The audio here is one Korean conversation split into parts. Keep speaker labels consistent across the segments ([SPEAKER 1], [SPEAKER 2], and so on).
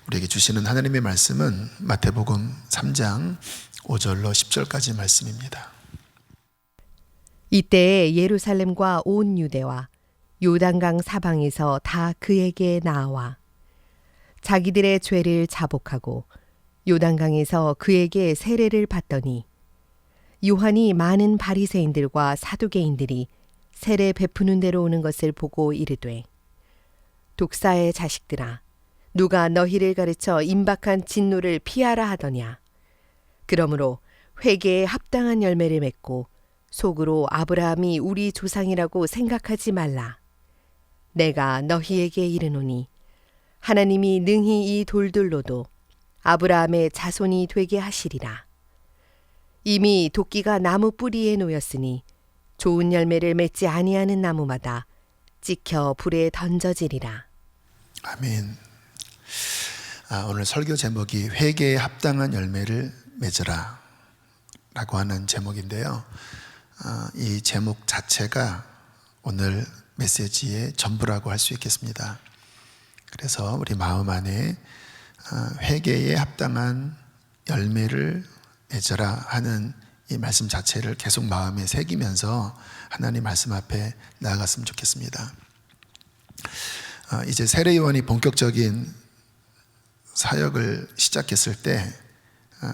[SPEAKER 1] 우리에게 주시는 하나님의 말씀은 마태복음 3장 5절로 10절까지 말씀입니다.
[SPEAKER 2] 이때에 예루살렘과 온 유대와 요단강 사방에서 다 그에게 나와 자기들의 죄를 자복하고 요단강에서 그에게 세례를 받더니 요한이 많은 바리새인들과 사두개인들이 세례 베푸는 데로 오는 것을 보고 이르되 독사의 자식들아 누가 너희를 가르쳐 임박한 진노를 피하라 하더냐. 그러므로 회개에 합당한 열매를 맺고 속으로 아브라함이 우리 조상이라고 생각하지 말라. 내가 너희에게 이르노니 하나님이 능히 이 돌들로도 아브라함의 자손이 되게 하시리라. 이미 도끼가 나무 뿌리에 놓였으니 좋은 열매를 맺지 아니하는 나무마다 찍혀 불에 던져지리라.
[SPEAKER 1] 아멘. 오늘 설교 제목이 회개에 합당한 열매를 맺으라 라고 하는 제목인데요. 이 제목 자체가 오늘 메시지의 전부라고 할 수 있겠습니다. 그래서 우리 마음 안에 회개에 합당한 열매를 맺으라 하는 이 말씀 자체를 계속 마음에 새기면서 하나님 말씀 앞에 나아갔으면 좋겠습니다. 이제 세례 요한이 본격적인 사역을 시작했을 때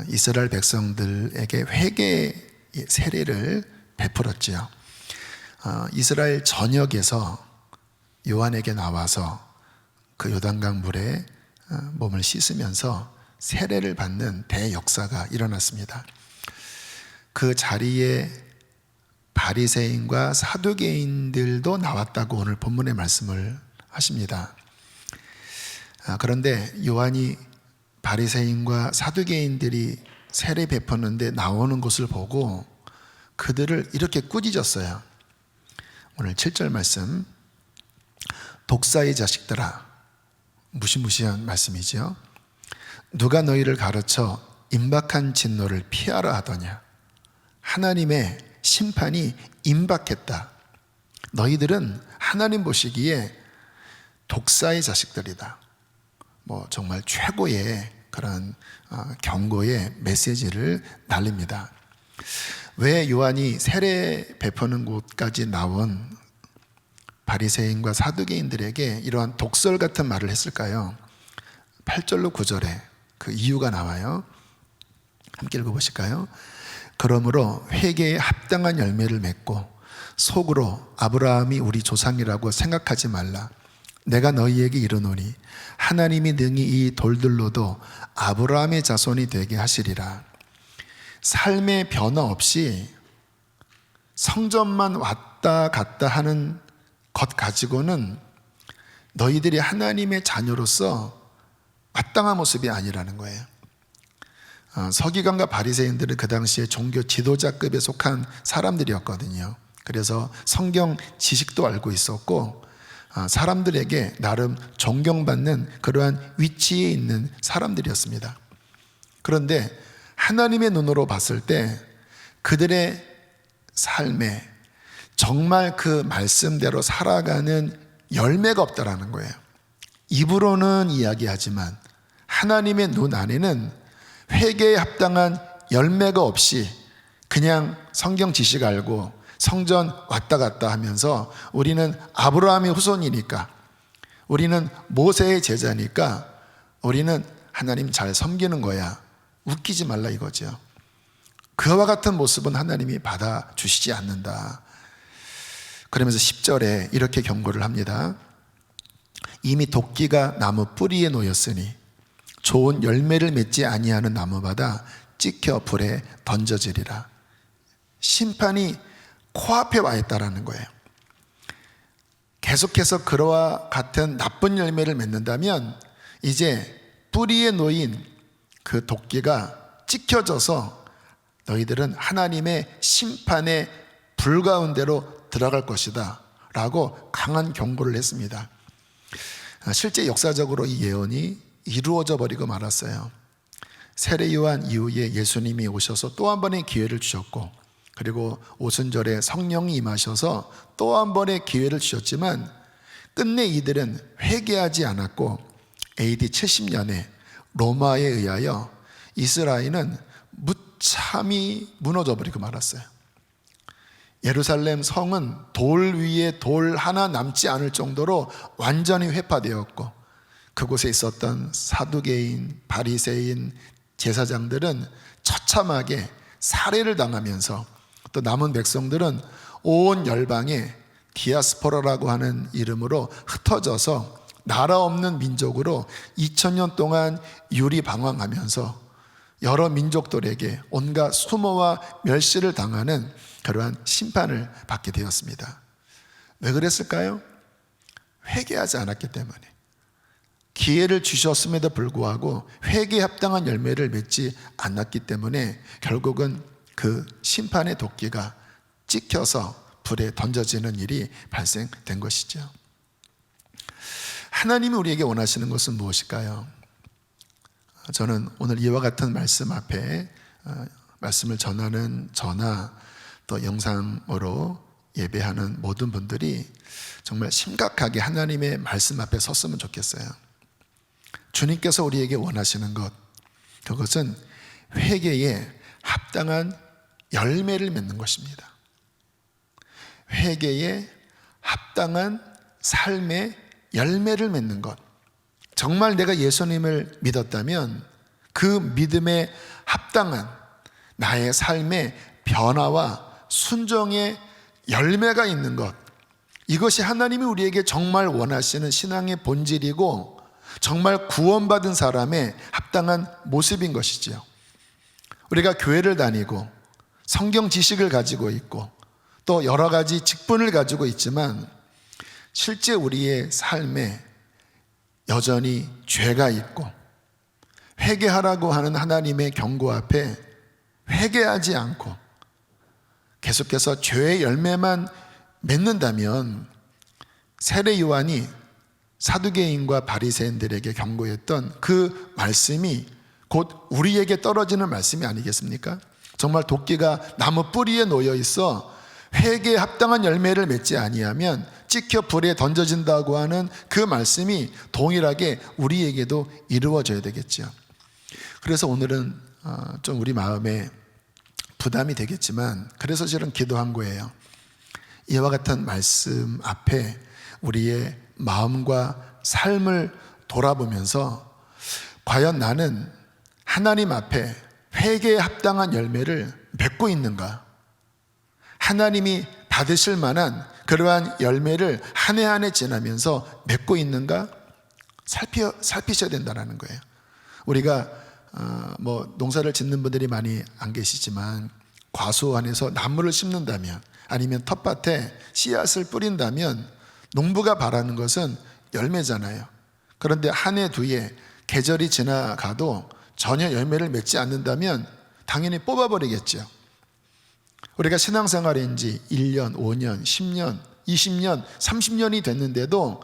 [SPEAKER 1] 이스라엘 백성들에게 회개의 세례를 베풀었지요. 이스라엘 전역에서 요한에게 나와서 그 요단강 물에 몸을 씻으면서 세례를 받는 대역사가 일어났습니다. 그 자리에 바리새인과 사두개인들도 나왔다고 오늘 본문의 말씀을 하십니다. 그런데 요한이 바리새인과 사두개인들이 세례 베푸는데 나오는 것을 보고 그들을 이렇게 꾸짖었어요. 오늘 7절 말씀, 독사의 자식들아, 무시무시한 말씀이죠. 누가 너희를 가르쳐 임박한 진노를 피하라 하더냐. 하나님의 심판이 임박했다. 너희들은 하나님 보시기에 독사의 자식들이다. 정말 최고의 그런 경고의 메시지를 날립니다. 왜 요한이 세례 베푸는 곳까지 나온 바리새인과 사두개인들에게 이러한 독설 같은 말을 했을까요? 8절로 9절에 그 이유가 나와요. 함께 읽어보실까요? 그러므로 회개에 합당한 열매를 맺고 속으로 아브라함이 우리 조상이라고 생각하지 말라. 내가 너희에게 이르노니 하나님이 능히 이 돌들로도 아브라함의 자손이 되게 하시리라. 삶의 변화 없이 성전만 왔다 갔다 하는 것 가지고는 너희들이 하나님의 자녀로서 마땅한 모습이 아니라는 거예요. 서기관과 바리새인들은 그 당시에 종교 지도자급에 속한 사람들이었거든요. 그래서 성경 지식도 알고 있었고 사람들에게 나름 존경받는 그러한 위치에 있는 사람들이었습니다. 그런데 하나님의 눈으로 봤을 때 그들의 삶에 정말 그 말씀대로 살아가는 열매가 없다라는 거예요. 입으로는 이야기하지만 하나님의 눈 안에는 회개에 합당한 열매가 없이 그냥 성경 지식 알고 성전 왔다 갔다 하면서 우리는 아브라함의 후손이니까, 우리는 모세의 제자니까 우리는 하나님 잘 섬기는 거야, 웃기지 말라 이거죠. 그와 같은 모습은 하나님이 받아주시지 않는다. 그러면서 10절에 이렇게 경고를 합니다. 이미 도끼가 나무 뿌리에 놓였으니 좋은 열매를 맺지 아니하는 나무마다 찍혀 불에 던져지리라. 심판이 코앞에 와 있다라는 거예요. 계속해서 그와 같은 나쁜 열매를 맺는다면 이제 뿌리에 놓인 그 도끼가 찍혀져서 너희들은 하나님의 심판의 불 가운데로 들어갈 것이다 라고 강한 경고를 했습니다. 실제 역사적으로 이 예언이 이루어져 버리고 말았어요. 세례 요한 이후에 예수님이 오셔서 또 한 번의 기회를 주셨고, 그리고 오순절에 성령이 임하셔서 또 한 번의 기회를 주셨지만 끝내 이들은 회개하지 않았고 AD 70년에 로마에 의하여 이스라엘은 무참히 무너져 버리고 말았어요. 예루살렘 성은 돌 위에 돌 하나 남지 않을 정도로 완전히 회파되었고, 그곳에 있었던 사두개인, 바리새인, 제사장들은 처참하게 살해를 당하면서, 또 남은 백성들은 온 열방에 디아스포라라고 하는 이름으로 흩어져서 나라 없는 민족으로 2000년 동안 유리방황하면서 여러 민족들에게 온갖 수모와 멸시를 당하는 그러한 심판을 받게 되었습니다. 왜 그랬을까요? 회개하지 않았기 때문에. 기회를 주셨음에도 불구하고 회개에 합당한 열매를 맺지 않았기 때문에 결국은 그 심판의 도끼가 찍혀서 불에 던져지는 일이 발생된 것이죠. 하나님이 우리에게 원하시는 것은 무엇일까요? 저는 오늘 이와 같은 말씀 앞에 말씀을 전하는 저나 또 영상으로 예배하는 모든 분들이 정말 심각하게 하나님의 말씀 앞에 섰으면 좋겠어요. 주님께서 우리에게 원하시는 것, 그것은 회개에 합당한 열매를 맺는 것입니다. 회개에 합당한 삶의 열매를 맺는 것. 정말 내가 예수님을 믿었다면 그 믿음에 합당한 나의 삶의 변화와 순종의 열매가 있는 것, 이것이 하나님이 우리에게 정말 원하시는 신앙의 본질이고 정말 구원받은 사람의 합당한 모습인 것이지요. 우리가 교회를 다니고 성경 지식을 가지고 있고 또 여러 가지 직분을 가지고 있지만 실제 우리의 삶에 여전히 죄가 있고 회개하라고 하는 하나님의 경고 앞에 회개하지 않고 계속해서 죄의 열매만 맺는다면 세례 요한이 사두개인과 바리새인들에게 경고했던 그 말씀이 곧 우리에게 떨어지는 말씀이 아니겠습니까? 정말 도끼가 나무 뿌리에 놓여 있어 회개에 합당한 열매를 맺지 아니하면 찍혀 불에 던져진다고 하는 그 말씀이 동일하게 우리에게도 이루어져야 되겠죠. 그래서 오늘은 좀 우리 마음에 부담이 되겠지만 그래서 저는 기도한 거예요. 이와 같은 말씀 앞에 우리의 마음과 삶을 돌아보면서 과연 나는 하나님 앞에 회개에 합당한 열매를 맺고 있는가? 하나님이 받으실 만한 그러한 열매를 한 해 한 해 지나면서 맺고 있는가? 살피셔야 된다는 거예요. 우리가 농사를 짓는 분들이 많이 안 계시지만 과수 안에서 나무를 심는다면 아니면 텃밭에 씨앗을 뿌린다면 농부가 바라는 것은 열매잖아요. 그런데 한 해 두 해 계절이 지나가도 전혀 열매를 맺지 않는다면 당연히 뽑아버리겠죠. 우리가 신앙생활인 지 1년, 5년, 10년, 20년, 30년이 됐는데도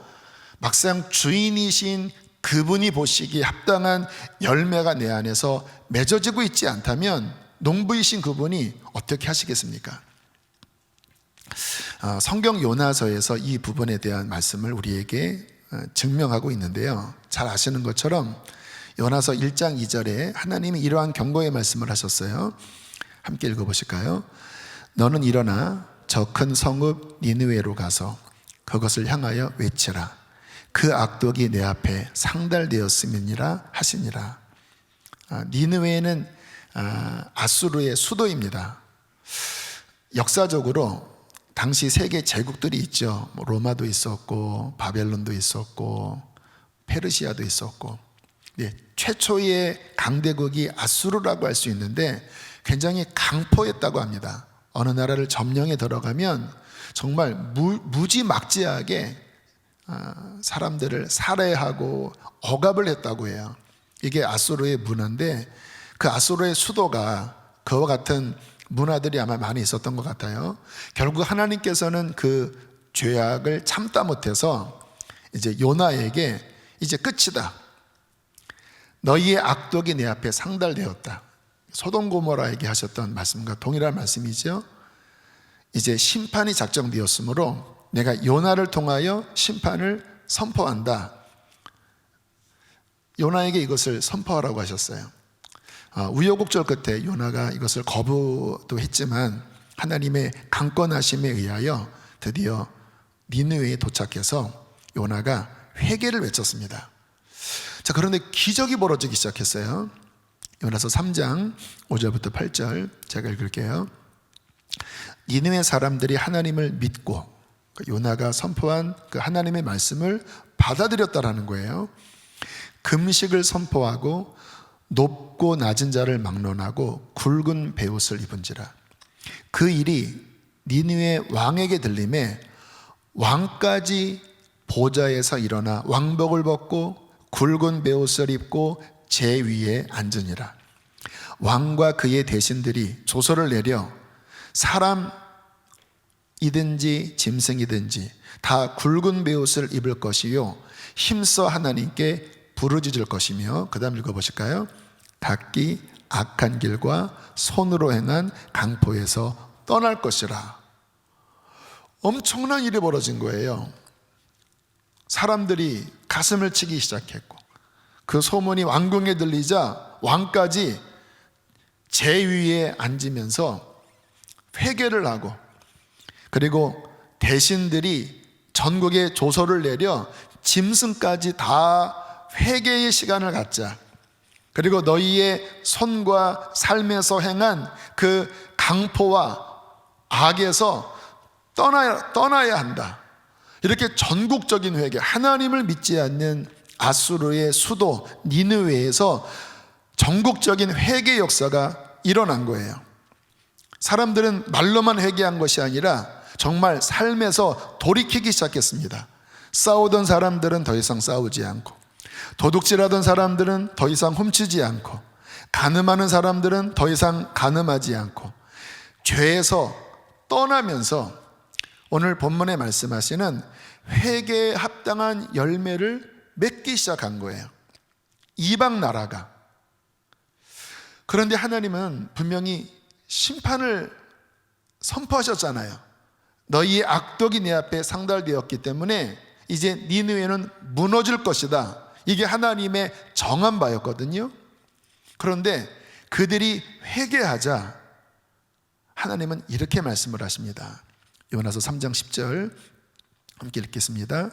[SPEAKER 1] 막상 주인이신 그분이 보시기에 합당한 열매가 내 안에서 맺어지고 있지 않다면 농부이신 그분이 어떻게 하시겠습니까? 성경 요나서에서 이 부분에 대한 말씀을 우리에게 증명하고 있는데요. 잘 아시는 것처럼 요나서 1장 2절에 하나님이 이러한 경고의 말씀을 하셨어요. 함께 읽어보실까요? 너는 일어나 저 큰 성읍 니느웨로 가서 그것을 향하여 외치라. 그 악독이 내 앞에 상달되었음이니라 하시니라. 니느웨는 아수르의 수도입니다. 역사적으로 당시 세계 제국들이 있죠. 로마도 있었고 바벨론도 있었고 페르시아도 있었고, 최초의 강대국이 아수르라고 할 수 있는데 굉장히 강포했다고 합니다. 어느 나라를 점령해 들어가면 정말 무지막지하게 사람들을 살해하고 억압을 했다고 해요. 이게 아수르의 문화인데 그 아수르의 수도가 그와 같은 문화들이 아마 많이 있었던 것 같아요. 결국 하나님께서는 그 죄악을 참다 못해서 이제 요나에게 이제 끝이다. 너희의 악독이 내 앞에 상달되었다. 소돔 고모라에게 하셨던 말씀과 동일한 말씀이죠. 이제 심판이 작정되었으므로 내가 요나를 통하여 심판을 선포한다. 요나에게 이것을 선포하라고 하셨어요. 우여곡절 끝에 요나가 이것을 거부도 했지만 하나님의 강권하심에 의하여 드디어 니느웨에 도착해서 요나가 회개를 외쳤습니다. 자, 그런데 기적이 벌어지기 시작했어요. 요나서 3장 5절부터 8절 제가 읽을게요. 니느웨 사람들이 하나님을 믿고 요나가 선포한 그 하나님의 말씀을 받아들였다라는 거예요. 금식을 선포하고 높고 낮은 자를 막론하고 굵은 베옷을 입은지라. 그 일이 니느웨 왕에게 들림에 왕까지 보좌에서 일어나 왕복을 벗고 굵은 베옷을 입고 제 위에 앉으니라. 왕과 그의 대신들이 조서를 내려 사람이든지 짐승이든지 다 굵은 베옷을 입을 것이요 힘써 하나님께 부르짖을 것이며, 그 다음 읽어보실까요? 각기 악한 길과 손으로 행한 강포에서 떠날 것이라. 엄청난 일이 벌어진 거예요. 사람들이 가슴을 치기 시작했고 그 소문이 왕궁에 들리자 왕까지 제위에 앉으면서 회개를 하고, 그리고 대신들이 전국에 조서를 내려 짐승까지 다 회개의 시간을 갖자. 그리고 너희의 손과 삶에서 행한 그 강포와 악에서 떠나야 한다. 이렇게 전국적인 회개, 하나님을 믿지 않는 아수르의 수도 니느웨에서 전국적인 회개 역사가 일어난 거예요. 사람들은 말로만 회개한 것이 아니라 정말 삶에서 돌이키기 시작했습니다. 싸우던 사람들은 더 이상 싸우지 않고, 도둑질하던 사람들은 더 이상 훔치지 않고, 간음하는 사람들은 더 이상 간음하지 않고, 죄에서 떠나면서 오늘 본문에 말씀하시는 회개에 합당한 열매를 맺기 시작한 거예요. 이방 나라가. 그런데 하나님은 분명히 심판을 선포하셨잖아요. 너희의 악독이 내 앞에 상달되었기 때문에 이제 니느웨는 무너질 것이다. 이게 하나님의 정한 바였거든요. 그런데 그들이 회개하자 하나님은 이렇게 말씀을 하십니다. 요나서 3장 10절 함께 읽겠습니다.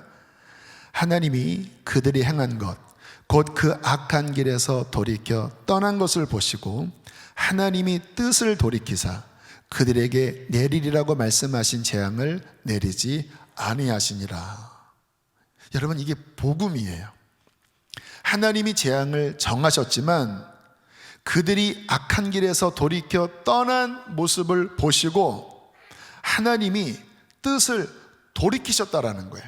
[SPEAKER 1] 하나님이 그들이 행한 것 곧 그 악한 길에서 돌이켜 떠난 것을 보시고 하나님이 뜻을 돌이키사 그들에게 내리리라고 말씀하신 재앙을 내리지 아니하시니라. 여러분, 이게 복음이에요. 하나님이 재앙을 정하셨지만 그들이 악한 길에서 돌이켜 떠난 모습을 보시고 하나님이 뜻을 돌이키셨다라는 거예요.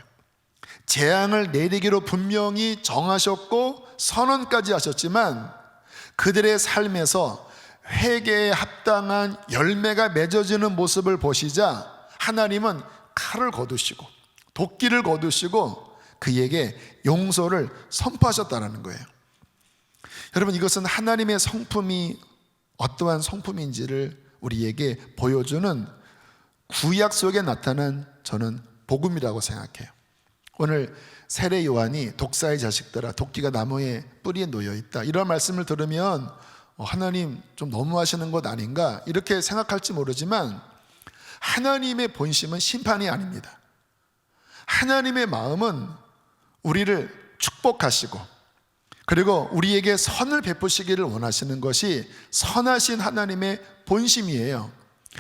[SPEAKER 1] 재앙을 내리기로 분명히 정하셨고 선언까지 하셨지만 그들의 삶에서 회개에 합당한 열매가 맺어지는 모습을 보시자 하나님은 칼을 거두시고 도끼를 거두시고 그에게 용서를 선포하셨다는 거예요. 여러분, 이것은 하나님의 성품이 어떠한 성품인지를 우리에게 보여주는 구약 속에 나타난 저는 복음이라고 생각해요. 오늘 세례 요한이 독사의 자식들아 도끼가 나무의 뿌리에 놓여 있다, 이런 말씀을 들으면 하나님 좀 너무하시는 것 아닌가 이렇게 생각할지 모르지만 하나님의 본심은 심판이 아닙니다. 하나님의 마음은 우리를 축복하시고 그리고 우리에게 선을 베푸시기를 원하시는 것이 선하신 하나님의 본심이에요.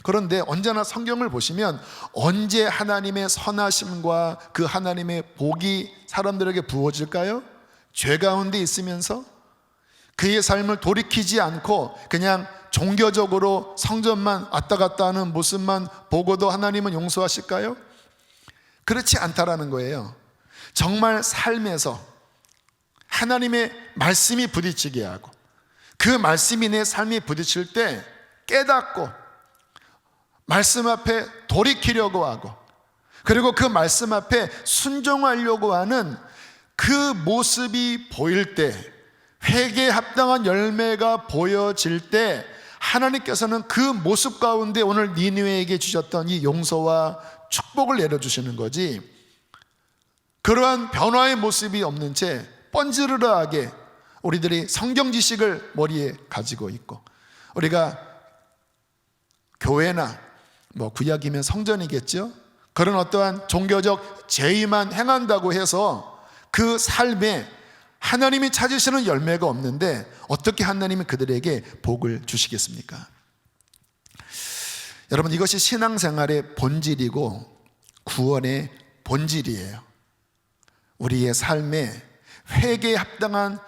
[SPEAKER 1] 그런데 언제나 성경을 보시면 언제 하나님의 선하심과 그 하나님의 복이 사람들에게 부어질까요? 죄 가운데 있으면서 그의 삶을 돌이키지 않고 그냥 종교적으로 성전만 왔다 갔다 하는 모습만 보고도 하나님은 용서하실까요? 그렇지 않다라는 거예요. 정말 삶에서 하나님의 말씀이 부딪히게 하고 그 말씀이 내 삶에 부딪힐 때 깨닫고 말씀 앞에 돌이키려고 하고 그리고 그 말씀 앞에 순종하려고 하는 그 모습이 보일 때, 회개에 합당한 열매가 보여질 때 하나님께서는 그 모습 가운데 오늘 니느웨에게 주셨던 이 용서와 축복을 내려주시는 거지, 그러한 변화의 모습이 없는 채 뻔지르르하게 우리들이 성경 지식을 머리에 가지고 있고, 우리가 교회나 구약이면 성전이겠죠, 그런 어떠한 종교적 제의만 행한다고 해서 그 삶에 하나님이 찾으시는 열매가 없는데 어떻게 하나님이 그들에게 복을 주시겠습니까? 여러분, 이것이 신앙생활의 본질이고 구원의 본질이에요. 우리의 삶에 회개에 합당한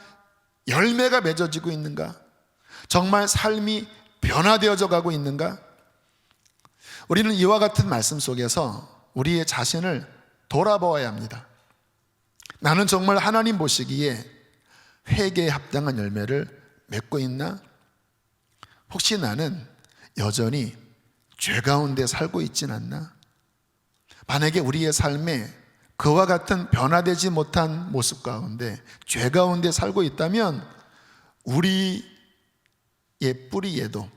[SPEAKER 1] 열매가 맺어지고 있는가? 정말 삶이 변화되어져 가고 있는가? 우리는 이와 같은 말씀 속에서 우리의 자신을 돌아보아야 합니다. 나는 정말 하나님 보시기에 회개에 합당한 열매를 맺고 있나? 혹시 나는 여전히 죄 가운데 살고 있진 않나? 만약에 우리의 삶에 그와 같은 변화되지 못한 모습 가운데, 죄 가운데 살고 있다면 우리의 뿌리에도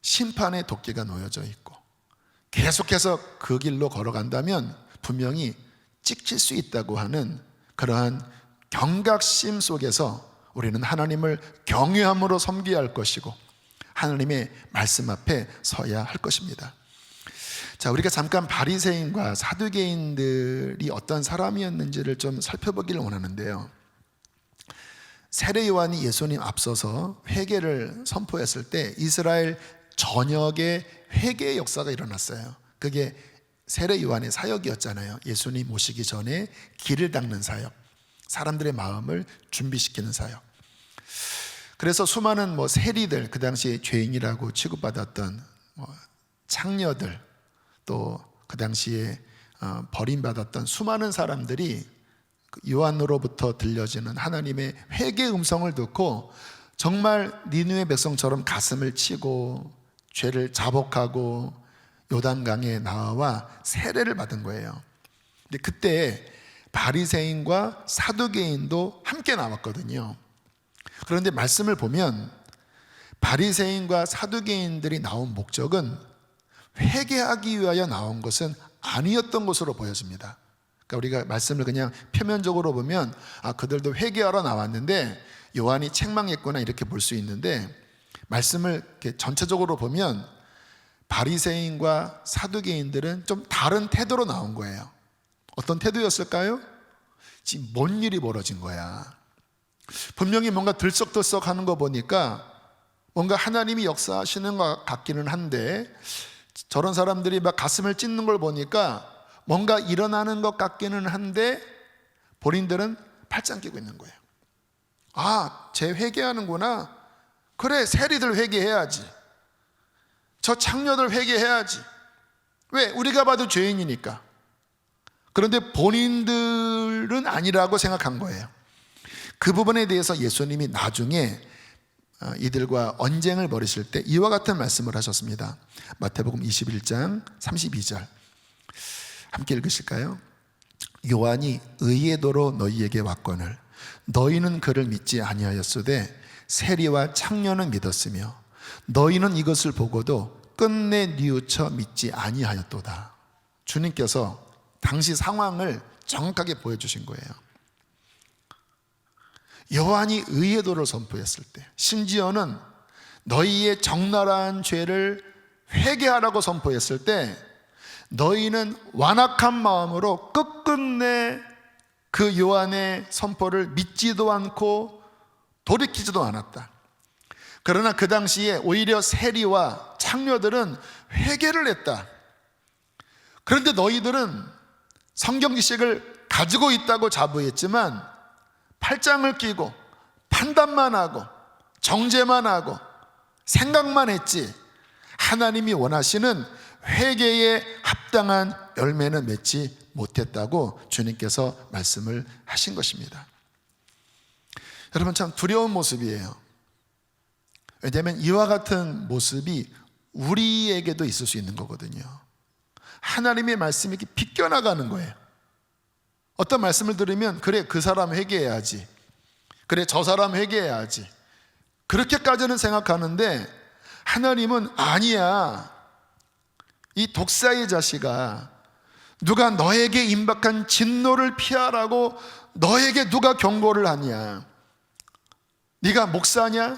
[SPEAKER 1] 심판의 도끼가 놓여져 있고 계속해서 그 길로 걸어간다면 분명히 찍힐 수 있다고 하는 그러한 경각심 속에서 우리는 하나님을 경외함으로 섬겨야 할 것이고 하나님의 말씀 앞에 서야 할 것입니다. 자, 우리가 잠깐 바리새인과 사두개인들이 어떤 사람이었는지를 좀 살펴보기를 원하는데요. 세례 요한이 예수님 앞서서 회개를 선포했을 때 이스라엘 전역에 회개의 역사가 일어났어요. 그게 세례 요한의 사역이었잖아요. 예수님 오시기 전에 길을 닦는 사역, 사람들의 마음을 준비시키는 사역. 그래서 수많은 세리들, 그 당시에 죄인이라고 취급받았던 창녀들, 또 그 당시에 버림받았던 수많은 사람들이 요한으로부터 들려지는 하나님의 회개의 음성을 듣고 정말 니느웨 백성처럼 가슴을 치고 죄를 자복하고 요단강에 나와 세례를 받은 거예요. 근데 그때 바리새인과 사두개인도 함께 나왔거든요. 그런데 말씀을 보면 바리새인과 사두개인들이 나온 목적은 회개하기 위하여 나온 것은 아니었던 것으로 보여집니다. 그러니까 우리가 말씀을 그냥 표면적으로 보면 그들도 회개하러 나왔는데 요한이 책망했구나 이렇게 볼 수 있는데, 말씀을 이렇게 전체적으로 보면 바리새인과 사두개인들은 좀 다른 태도로 나온 거예요. 어떤 태도였을까요? 지금 뭔 일이 벌어진 거야. 분명히 뭔가 들썩들썩 하는 거 보니까 뭔가 하나님이 역사하시는 것 같기는 한데, 저런 사람들이 막 가슴을 찢는 걸 보니까 뭔가 일어나는 것 같기는 한데 본인들은 팔짱 끼고 있는 거예요. 쟤 회개하는구나. 그래, 세리들 회개해야지. 저 창녀들 회개해야지. 왜? 우리가 봐도 죄인이니까. 그런데 본인들은 아니라고 생각한 거예요. 그 부분에 대해서 예수님이 나중에 이들과 언쟁을 벌이실 때 이와 같은 말씀을 하셨습니다. 마태복음 21장 32절 함께 읽으실까요? 요한이 의의 도로 너희에게 왔거늘 너희는 그를 믿지 아니하였으되 세리와 창녀는 믿었으며 너희는 이것을 보고도 끝내 뉘우쳐 믿지 아니하였도다. 주님께서 당시 상황을 정확하게 보여주신 거예요. 요한이 의의 도를 선포했을 때, 심지어는 너희의 적나라한 죄를 회개하라고 선포했을 때 너희는 완악한 마음으로 끝끝내 그 요한의 선포를 믿지도 않고 돌이키지도 않았다. 그러나 그 당시에 오히려 세리와 창녀들은 회개를 했다. 그런데 너희들은 성경 지식을 가지고 있다고 자부했지만 팔짱을 끼고 판단만 하고 정죄만 하고 생각만 했지 하나님이 원하시는 회개에 합당한 열매는 맺지 못했다고 주님께서 말씀을 하신 것입니다. 여러분, 참 두려운 모습이에요. 왜냐하면 이와 같은 모습이 우리에게도 있을 수 있는 거거든요. 하나님의 말씀이 이렇게 비껴나가는 거예요. 어떤 말씀을 들으면 그래, 그 사람 회개해야지, 그래, 저 사람 회개해야지, 그렇게까지는 생각하는데 하나님은 아니야. 이 독사의 자식아, 누가 너에게 임박한 진노를 피하라고 너에게 누가 경고를 하냐. 네가 목사냐?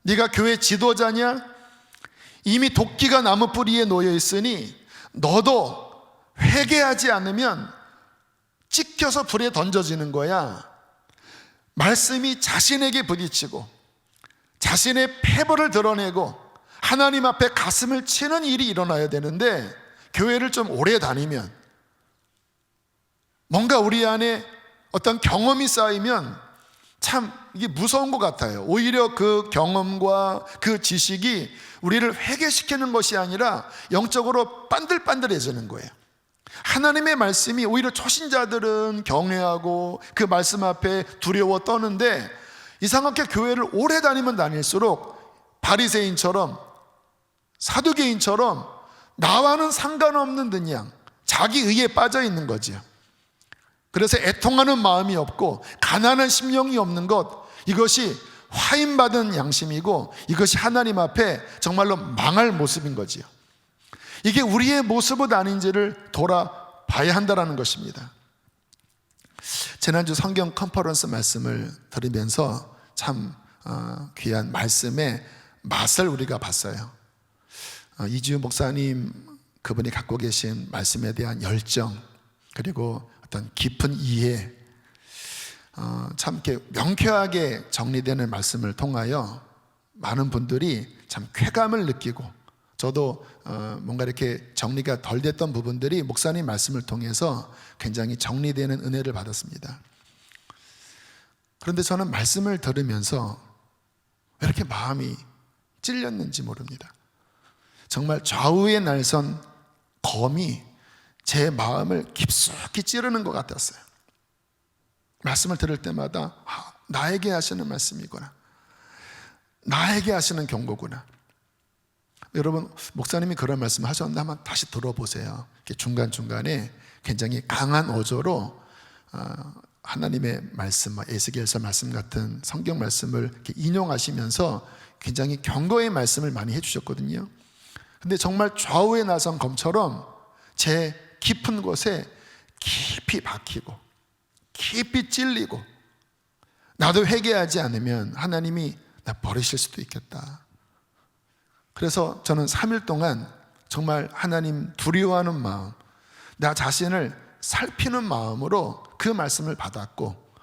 [SPEAKER 1] 네가 교회 지도자냐? 이미 도끼가 나무 뿌리에 놓여 있으니 너도 회개하지 않으면 찍혀서 불에 던져지는 거야. 말씀이 자신에게 부딪히고 자신의 패배를 드러내고 하나님 앞에 가슴을 치는 일이 일어나야 되는데, 교회를 좀 오래 다니면 뭔가 우리 안에 어떤 경험이 쌓이면 참 이게 무서운 것 같아요. 오히려 그 경험과 그 지식이 우리를 회개시키는 것이 아니라 영적으로 반들반들해지는 거예요. 하나님의 말씀이 오히려 초신자들은 경외하고 그 말씀 앞에 두려워 떠는데, 이상하게 교회를 오래 다니면 다닐수록 바리새인처럼 사두개인처럼 나와는 상관없는 듯냥 자기 의에 빠져 있는 거죠. 그래서 애통하는 마음이 없고 가난한 심령이 없는 것, 이것이 화인받은 양심이고 이것이 하나님 앞에 정말로 망할 모습인 거지요. 이게 우리의 모습은 아닌지를 돌아봐야 한다는 것입니다. 지난주 성경 컨퍼런스 말씀을 들으면서 참 귀한 말씀의 맛을 우리가 봤어요. 이주유 목사님, 그분이 갖고 계신 말씀에 대한 열정, 그리고 어떤 깊은 이해, 참 이렇게 명쾌하게 정리되는 말씀을 통하여 많은 분들이 참 쾌감을 느끼고, 저도 뭔가 이렇게 정리가 덜 됐던 부분들이 목사님 말씀을 통해서 굉장히 정리되는 은혜를 받았습니다. 그런데 저는 말씀을 들으면서 왜 이렇게 마음이 찔렸는지 모릅니다. 정말 좌우의 날선 검이 제 마음을 깊숙이 찌르는 것 같았어요. 말씀을 들을 때마다 나에게 하시는 말씀이구나, 나에게 하시는 경고구나. 여러분, 목사님이 그런 말씀 하셨나 한번 다시 들어보세요. 중간중간에 굉장히 강한 어조로 하나님의 말씀, 에스겔서 말씀 같은 성경 말씀을 이렇게 인용하시면서 굉장히 경고의 말씀을 많이 해주셨거든요. 근데 정말 좌우에 나선 검처럼 제 깊은 곳에 깊이 박히고 깊이 찔리고, 나도 회개하지 않으면 하나님이 나 버리실 수도 있겠다. 그래서 저는 3일 동안 정말 하나님 두려워하는 마음, 나 자신을 살피는 마음으로 그 말씀을 받았고,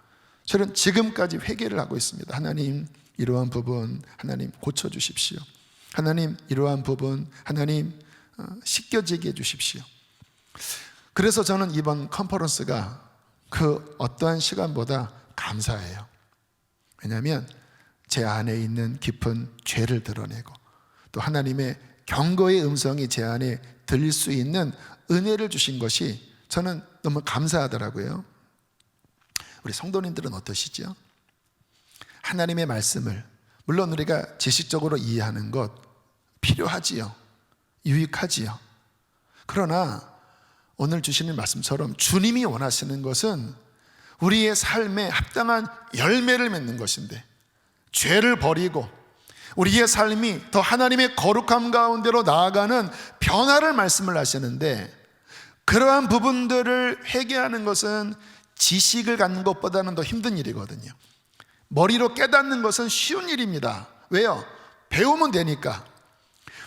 [SPEAKER 1] 저는 지금까지 회개를 하고 있습니다. 하나님, 이러한 부분 하나님 고쳐주십시오. 하나님, 이러한 부분 하나님 씻겨지게 해주십시오. 그래서 저는 이번 컨퍼런스가 그 어떠한 시간보다 감사해요. 왜냐하면 제 안에 있는 깊은 죄를 드러내고, 또 하나님의 경고의 음성이 제 안에 들릴 수 있는 은혜를 주신 것이 저는 너무 감사하더라고요. 우리 성도님들은 어떠시죠? 하나님의 말씀을, 물론 우리가 지식적으로 이해하는 것 필요하지요, 유익하지요. 그러나 오늘 주시는 말씀처럼 주님이 원하시는 것은 우리의 삶에 합당한 열매를 맺는 것인데, 죄를 버리고 우리의 삶이 더 하나님의 거룩함 가운데로 나아가는 변화를 말씀을 하시는데, 그러한 부분들을 회개하는 것은 지식을 갖는 것보다는 더 힘든 일이거든요. 머리로 깨닫는 것은 쉬운 일입니다. 왜요? 배우면 되니까.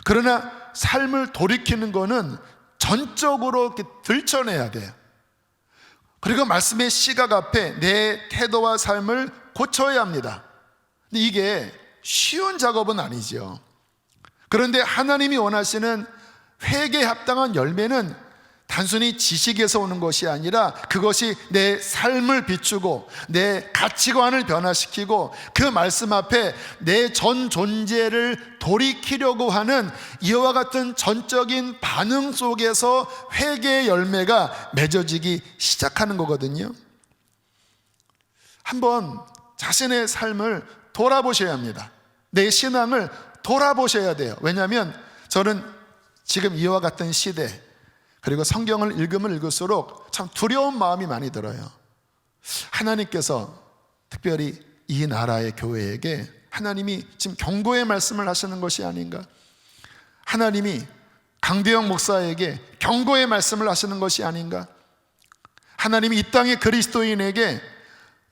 [SPEAKER 1] 그러나 삶을 돌이키는 거는 전적으로 이렇게 들춰내야 돼요. 그리고 말씀의 시각 앞에 내 태도와 삶을 고쳐야 합니다. 근데 이게 쉬운 작업은 아니죠. 그런데 하나님이 원하시는 회개에 합당한 열매는 단순히 지식에서 오는 것이 아니라 그것이 내 삶을 비추고 내 가치관을 변화시키고 그 말씀 앞에 내 전 존재를 돌이키려고 하는 이와 같은 전적인 반응 속에서 회개의 열매가 맺어지기 시작하는 거거든요. 한번 자신의 삶을 돌아보셔야 합니다. 내 신앙을 돌아보셔야 돼요. 왜냐하면 저는 지금 이와 같은 시대, 그리고 성경을 읽으면 읽을수록 참 두려운 마음이 많이 들어요. 하나님께서 특별히 이 나라의 교회에게 하나님이 지금 경고의 말씀을 하시는 것이 아닌가? 하나님이 강대영 목사에게 경고의 말씀을 하시는 것이 아닌가? 하나님이 이 땅의 그리스도인에게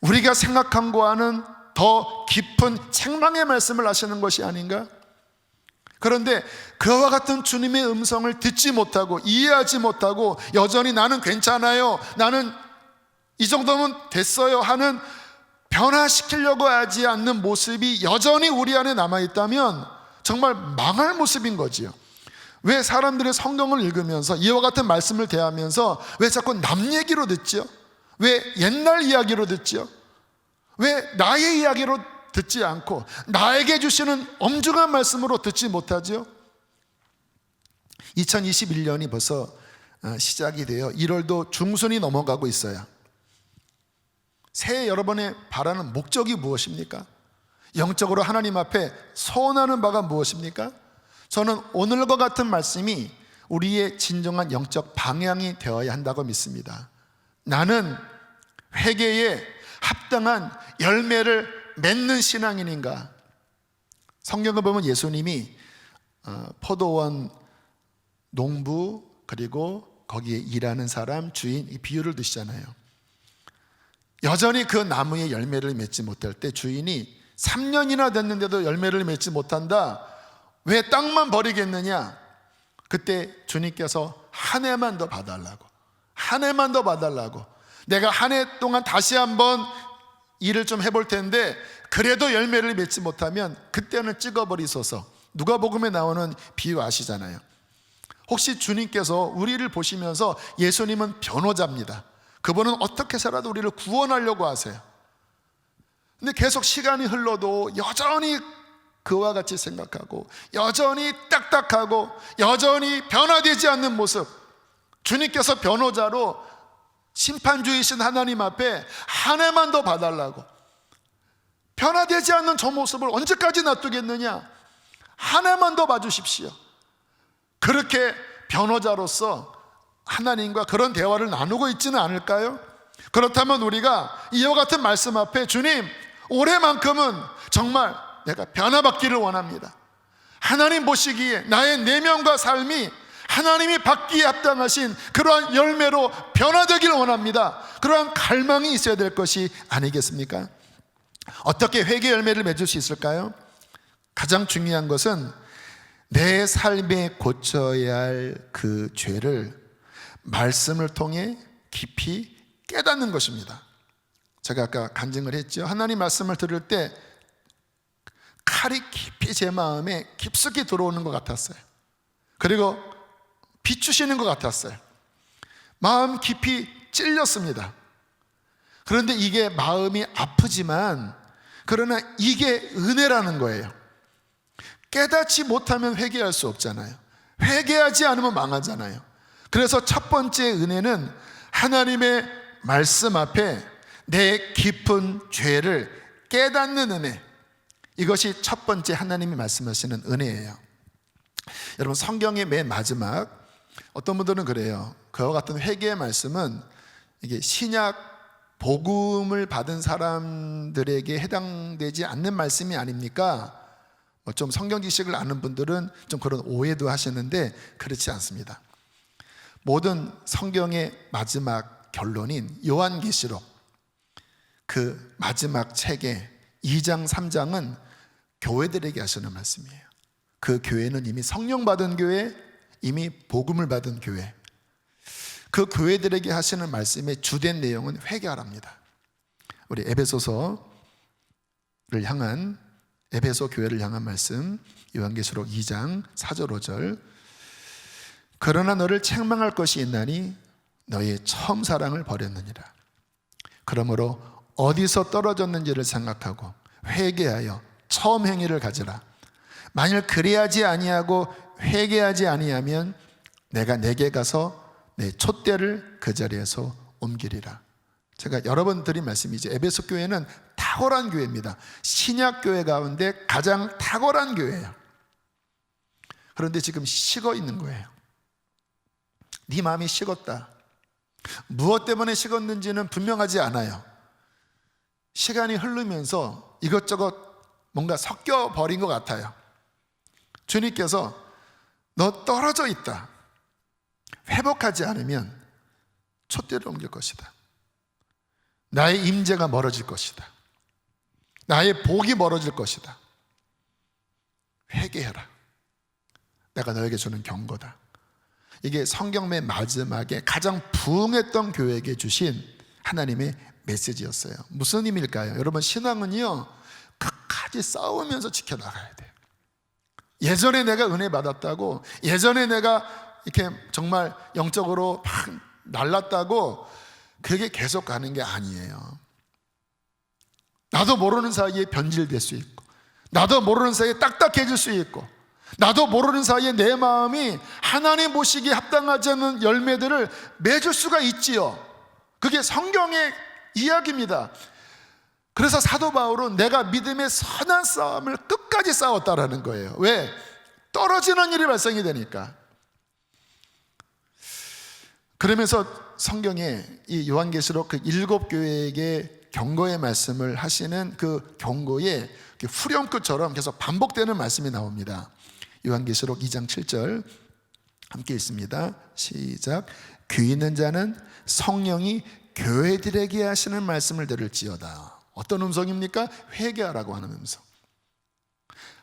[SPEAKER 1] 우리가 생각한 것과는 더 깊은 책망의 말씀을 하시는 것이 아닌가? 그런데 그와 같은 주님의 음성을 듣지 못하고 이해하지 못하고 여전히 나는 괜찮아요, 나는 이 정도면 됐어요 하는 변화시키려고 하지 않는 모습이 여전히 우리 안에 남아있다면 정말 망할 모습인 거지요. 왜 사람들의 성경을 읽으면서 이와 같은 말씀을 대하면서 왜 자꾸 남 얘기로 듣죠? 왜 옛날 이야기로 듣죠? 왜 나의 이야기로 듣지 않고 나에게 주시는 엄중한 말씀으로 듣지 못하죠? 2021년이 벌써 시작이 되어 1월도 중순이 넘어가고 있어요. 새해 여러분의 바라는 목적이 무엇입니까? 영적으로 하나님 앞에 소원하는 바가 무엇입니까? 저는 오늘과 같은 말씀이 우리의 진정한 영적 방향이 되어야 한다고 믿습니다. 나는 회개에 합당한 열매를 맺는 신앙인인가? 성경을 보면 예수님이 포도원 농부 그리고 거기에 일하는 사람 주인 이 비유를 드시잖아요. 여전히 그 나무에 열매를 맺지 못할 때 주인이 3년이나 됐는데도 열매를 맺지 못한다, 왜 땅만 버리겠느냐? 그때 주님께서 한 해만 더 봐달라고, 한 해만 더 봐달라고, 내가 한 해 동안 다시 한번 일을 좀 해볼 텐데 그래도 열매를 맺지 못하면 그때는 찍어버리소서. 누가복음에 나오는 비유 아시잖아요. 혹시 주님께서 우리를 보시면서, 예수님은 변호자입니다. 그분은 어떻게 해서라도 우리를 구원하려고 하세요. 근데 계속 시간이 흘러도 여전히 그와 같이 생각하고 여전히 딱딱하고 여전히 변화되지 않는 모습, 주님께서 변호자로 심판주이신 하나님 앞에 한 해만 더 봐달라고, 변화되지 않는 저 모습을 언제까지 놔두겠느냐, 한 해만 더 봐주십시오. 그렇게 변호자로서 하나님과 그런 대화를 나누고 있지는 않을까요? 그렇다면 우리가 이와 같은 말씀 앞에 주님, 올해만큼은 정말 내가 변화받기를 원합니다. 하나님 보시기에 나의 내면과 삶이 하나님이 받기에 합당하신 그러한 열매로 변화되기를 원합니다. 그러한 갈망이 있어야 될 것이 아니겠습니까? 어떻게 회개 열매를 맺을 수 있을까요? 가장 중요한 것은 내 삶에 고쳐야 할 그 죄를 말씀을 통해 깊이 깨닫는 것입니다. 제가 아까 간증을 했죠. 하나님 말씀을 들을 때 칼이 깊이 제 마음에 깊숙이 들어오는 것 같았어요. 그리고 비추시는 것 같았어요. 마음 깊이 찔렸습니다. 그런데 이게 마음이 아프지만 그러나 이게 은혜라는 거예요. 깨닫지 못하면 회개할 수 없잖아요. 회개하지 않으면 망하잖아요. 그래서 첫 번째 은혜는 하나님의 말씀 앞에 내 깊은 죄를 깨닫는 은혜, 이것이 첫 번째 하나님이 말씀하시는 은혜예요. 여러분, 성경의 맨 마지막, 어떤 분들은 그래요. 그와 같은 회개의 말씀은 이게 신약 복음을 받은 사람들에게 해당되지 않는 말씀이 아닙니까? 좀 성경 지식을 아는 분들은 좀 그런 오해도 하시는데 그렇지 않습니다. 모든 성경의 마지막 결론인 요한계시록, 그 마지막 책의 2장 3장은 교회들에게 하시는 말씀이에요. 그 교회는 이미 성령 받은 교회, 이미 복음을 받은 교회, 그 교회들에게 하시는 말씀의 주된 내용은 회개하랍니다. 우리 에베소 교회를 향한 말씀, 요한계시록 2장 4절 5절. 그러나 너를 책망할 것이 있나니 너의 처음 사랑을 버렸느니라. 그러므로 어디서 떨어졌는지를 생각하고 회개하여 처음 행위를 가지라. 만일 그리하지 아니하고 회개하지 아니하면 내가 내게 가서 내 촛대를 그 자리에서 옮기리라. 제가 여러 번 드린 말씀이죠. 에베소 교회는 탁월한 교회입니다. 신약 교회 가운데 가장 탁월한 교회예요. 그런데 지금 식어 있는 거예요. 네 마음이 식었다. 무엇 때문에 식었는지는 분명하지 않아요. 시간이 흐르면서 이것저것 뭔가 섞여 버린 것 같아요. 주님께서 너 떨어져 있다. 회복하지 않으면 촛대를 옮길 것이다. 나의 임재가 멀어질 것이다. 나의 복이 멀어질 것이다. 회개해라. 내가 너에게 주는 경고다. 이게 성경 맨 마지막에 가장 부흥했던 교회에게 주신 하나님의 메시지였어요. 무슨 의미일까요? 여러분, 신앙은요, 끝까지 싸우면서 지켜나가야 돼요. 예전에 내가 은혜 받았다고, 예전에 내가 이렇게 정말 영적으로 막 날랐다고 그게 계속 가는 게 아니에요. 나도 모르는 사이에 변질될 수 있고, 나도 모르는 사이에 딱딱해질 수 있고, 나도 모르는 사이에 내 마음이 하나님 보시기에 합당하지 않는 열매들을 맺을 수가 있지요. 그게 성경의 이야기입니다. 그래서 사도 바울은 내가 믿음의 선한 싸움을 끝까지 싸웠다라는 거예요. 왜? 떨어지는 일이 발생이 되니까. 그러면서 성경에 이 요한계시록 그 7교회에게 경고의 말씀을 하시는 그 경고에 후렴구처럼 계속 반복되는 말씀이 나옵니다. 요한계시록 2장 7절 함께 읽습니다. 시작. 귀 있는 자는 성령이 교회들에게 하시는 말씀을 들을지어다. 어떤 음성입니까? 회개하라고 하는 음성.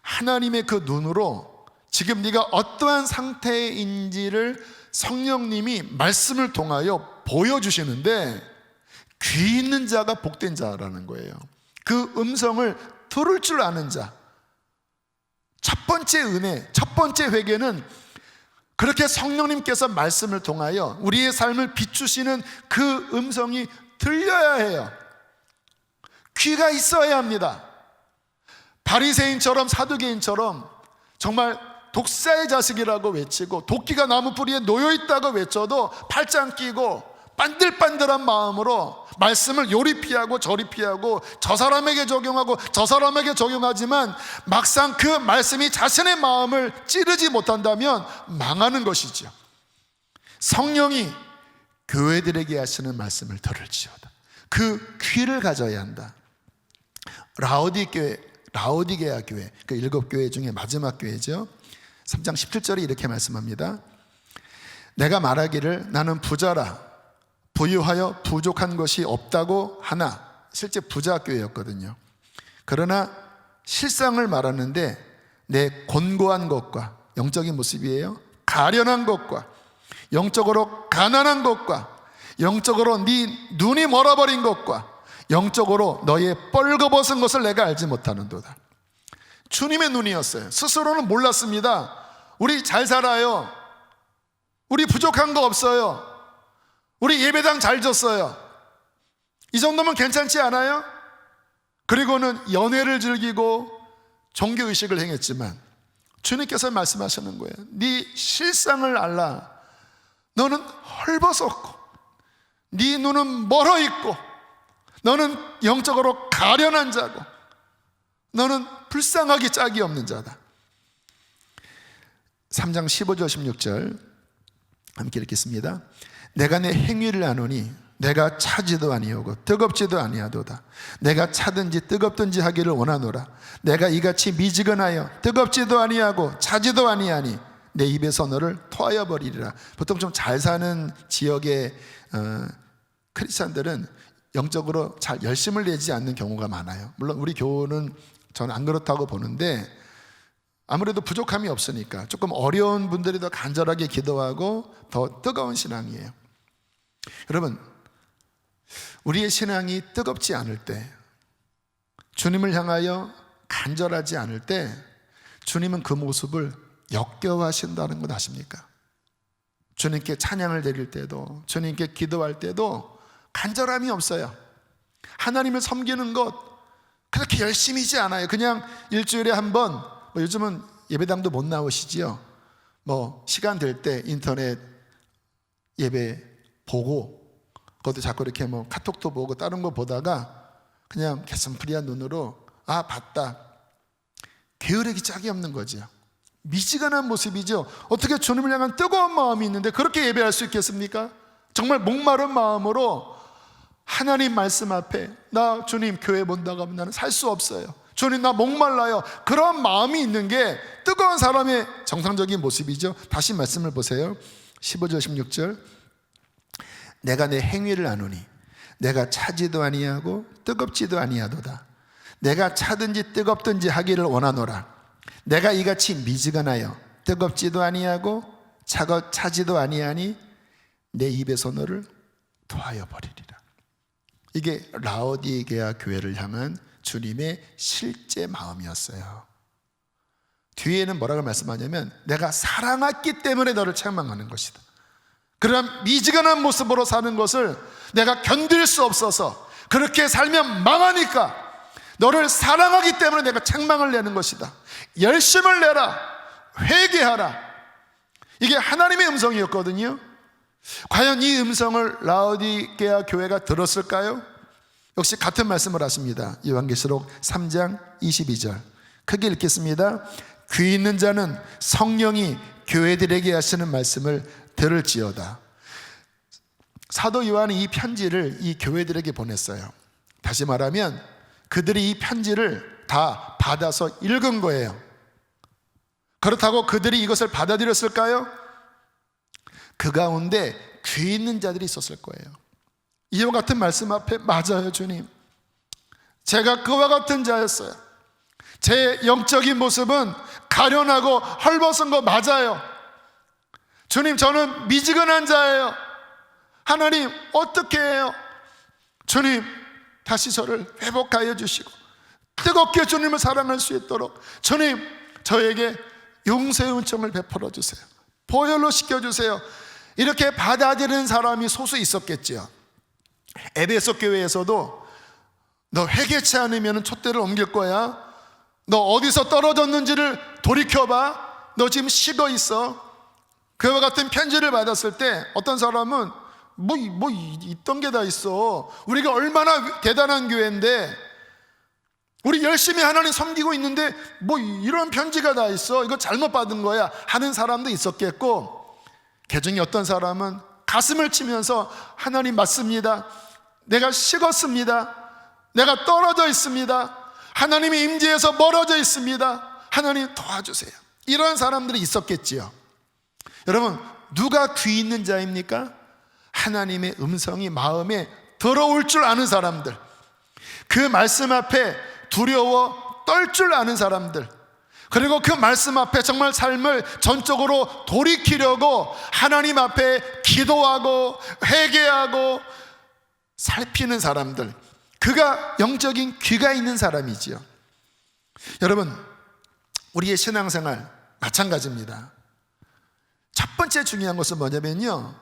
[SPEAKER 1] 하나님의 그 눈으로 지금 네가 어떠한 상태인지를 성령님이 말씀을 통하여 보여주시는데, 귀 있는 자가 복된 자라는 거예요. 그 음성을 들을 줄 아는 자. 첫 번째 은혜, 첫 번째 회개는 그렇게 성령님께서 말씀을 통하여 우리의 삶을 비추시는 그 음성이 들려야 해요. 귀가 있어야 합니다. 바리새인처럼 사두개인처럼 정말 독사의 자식이라고 외치고 도끼가 나무 뿌리에 놓여있다고 외쳐도 팔짱 끼고 반들반들한 마음으로 말씀을 요리 피하고 저리 피하고 저 사람에게 적용하고 저 사람에게 적용하지만 막상 그 말씀이 자신의 마음을 찌르지 못한다면 망하는 것이죠. 성령이 교회들에게 하시는 말씀을 들을지어다. 그 귀를 가져야 한다. 라오디게아 교회, 그 7교회 중에 마지막 교회죠. 3장 17절에 이렇게 말씀합니다. 내가 말하기를 나는 부자라 부유하여 부족한 것이 없다고 하나, 실제 부자 교회였거든요. 그러나 실상을 말하는데 내 곤고한 것과, 영적인 모습이에요, 가련한 것과, 영적으로 가난한 것과, 영적으로 네 눈이 멀어버린 것과, 영적으로 너의 뻘거벗은 것을 내가 알지 못하는도다. 주님의 눈이었어요. 스스로는 몰랐습니다. 우리 잘 살아요. 우리 부족한 거 없어요. 우리 예배당 잘 졌어요. 이 정도면 괜찮지 않아요? 그리고는 연회를 즐기고 종교의식을 행했지만 주님께서 말씀하시는 거예요. 네 실상을 알라. 너는 헐벗었고 네 눈은 멀어있고 너는 영적으로 가련한 자고 너는 불쌍하기 짝이 없는 자다. 3장 15절 16절 함께 읽겠습니다. 내가 내 행위를 아노니 내가 차지도 아니하고 뜨겁지도 아니하도다. 내가 차든지 뜨겁든지 하기를 원하노라. 내가 이같이 미지근하여 뜨겁지도 아니하고 차지도 아니하니 내 입에서 너를 토하여 버리리라. 보통 좀 잘 사는 지역의 크리스찬들은 영적으로 잘 열심을 내지 않는 경우가 많아요. 물론 우리 교우는 저는 안 그렇다고 보는데 아무래도 부족함이 없으니까 조금 어려운 분들이 더 간절하게 기도하고 더 뜨거운 신앙이에요. 여러분, 우리의 신앙이 뜨겁지 않을 때, 주님을 향하여 간절하지 않을 때 주님은 그 모습을 역겨워하신다는 것 아십니까? 주님께 찬양을 드릴 때도, 주님께 기도할 때도 간절함이 없어요. 하나님을 섬기는 것 그렇게 열심히지 않아요. 그냥 일주일에 한 번, 요즘은 예배당도 못 나오시지요. 시간 될 때 인터넷 예배 보고, 그것도 자꾸 이렇게 카톡도 보고 다른 거 보다가 그냥 개슴푸리한 눈으로 봤다. 게으르기 짝이 없는 거죠. 미지근한 모습이죠. 어떻게 주님을 향한 뜨거운 마음이 있는데 그렇게 예배할 수 있겠습니까? 정말 목마른 마음으로 하나님 말씀 앞에 나 주님 교회 못 나가면 나는 살 수 없어요. 주님 나 목말라요. 그런 마음이 있는 게 뜨거운 사람의 정상적인 모습이죠. 다시 말씀을 보세요. 15절 16절 내가 내 행위를 아노니 내가 차지도 아니하고 뜨겁지도 아니하도다. 내가 차든지 뜨겁든지 하기를 원하노라. 내가 이같이 미지근하여 뜨겁지도 아니하고 차지도 아니하니 내 입에서 너를 토하여 버리리라. 이게 라오디게아 교회를 향한 주님의 실제 마음이었어요. 뒤에는 뭐라고 말씀하냐면 내가 사랑했기 때문에 너를 책망하는 것이다. 그런 미지근한 모습으로 사는 것을 내가 견딜 수 없어서 그렇게 살면 망하니까 너를 사랑하기 때문에 내가 책망을 내는 것이다. 열심을 내라. 회개하라. 이게 하나님의 음성이었거든요. 과연 이 음성을 라오디게아 교회가 들었을까요? 역시 같은 말씀을 하십니다. 요한계시록 3장 22절 크게 읽겠습니다. 귀 있는 자는 성령이 교회들에게 하시는 말씀을 들을지어다. 사도 요한이 이 편지를 이 교회들에게 보냈어요. 다시 말하면 그들이 이 편지를 다 받아서 읽은 거예요. 그렇다고 그들이 이것을 받아들였을까요? 그 가운데 귀 있는 자들이 있었을 거예요. 이와 같은 말씀 앞에 맞아요 주님, 제가 그와 같은 자였어요. 제 영적인 모습은 가련하고 헐벗은 거 맞아요. 주님, 저는 미지근한 자예요. 하나님, 어떻게 해요? 주님, 다시 저를 회복하여 주시고 뜨겁게 주님을 사랑할 수 있도록 주님, 저에게 용서의 은총을 베풀어 주세요. 보혈로 씻겨주세요. 이렇게 받아들이는 사람이 소수 있었겠지요. 에베소 교회에서도 너 회개치 않으면 촛대를 옮길 거야. 너 어디서 떨어졌는지를 돌이켜봐. 너 지금 식어 있어. 그와 같은 편지를 받았을 때 어떤 사람은 뭐 있던 게 다 있어. 우리가 얼마나 대단한 교회인데, 우리 열심히 하나님 섬기고 있는데 뭐 이런 편지가 다 있어. 이거 잘못 받은 거야 하는 사람도 있었겠고, 개중에 어떤 사람은 가슴을 치면서 하나님 맞습니다. 내가 식었습니다. 내가 떨어져 있습니다. 하나님의 임재에서 멀어져 있습니다. 하나님 도와주세요. 이런 사람들이 있었겠지요. 여러분, 누가 귀 있는 자입니까? 하나님의 음성이 마음에 들어올 줄 아는 사람들, 그 말씀 앞에 두려워 떨 줄 아는 사람들, 그리고 그 말씀 앞에 정말 삶을 전적으로 돌이키려고 하나님 앞에 기도하고 회개하고 살피는 사람들, 그가 영적인 귀가 있는 사람이지요. 여러분, 우리의 신앙생활 마찬가지입니다. 첫 번째 중요한 것은 뭐냐면요,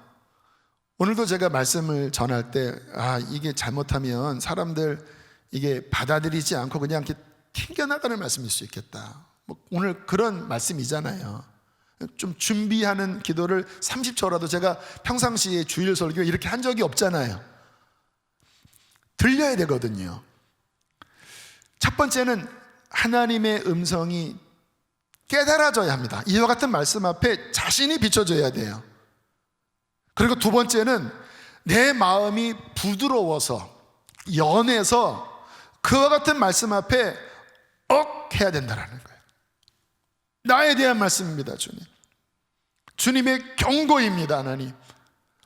[SPEAKER 1] 오늘도 제가 말씀을 전할 때 이게 잘못하면 사람들 이게 받아들이지 않고 그냥 이렇게 튕겨나가는 말씀일 수 있겠다. 오늘 그런 말씀이잖아요. 좀 준비하는 기도를 30초라도 제가 평상시에 주일 설교 이렇게 한 적이 없잖아요. 들려야 되거든요. 첫 번째는 하나님의 음성이 깨달아져야 합니다. 이와 같은 말씀 앞에 자신이 비춰져야 돼요. 그리고 두 번째는 내 마음이 부드러워서 연해서 그와 같은 말씀 앞에 해야 된다는 거예요. 나에 대한 말씀입니다. 주님의 경고입니다. 하나님,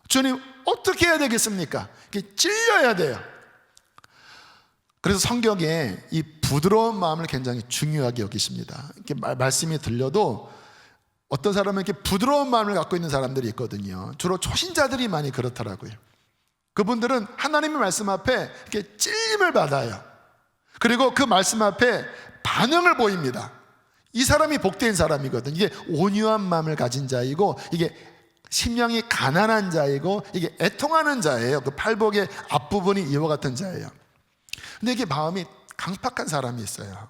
[SPEAKER 1] 주님 어떻게 해야 되겠습니까? 이게 찔려야 돼요. 그래서 성경에 이 부드러운 마음을 굉장히 중요하게 여기십니다. 이렇게 말씀이 들려도 어떤 사람은 이렇게 부드러운 마음을 갖고 있는 사람들이 있거든요. 주로 초신자들이 많이 그렇더라고요. 그분들은 하나님의 말씀 앞에 이렇게 찔림을 받아요. 그리고 그 말씀 앞에 반응을 보입니다. 이 사람이 복된 사람이거든요. 이게 온유한 마음을 가진 자이고, 이게 심령이 가난한 자이고, 이게 애통하는 자예요. 그 팔복의 앞부분이 이와 같은 자예요. 근데 이게 마음이 강팍한 사람이 있어요.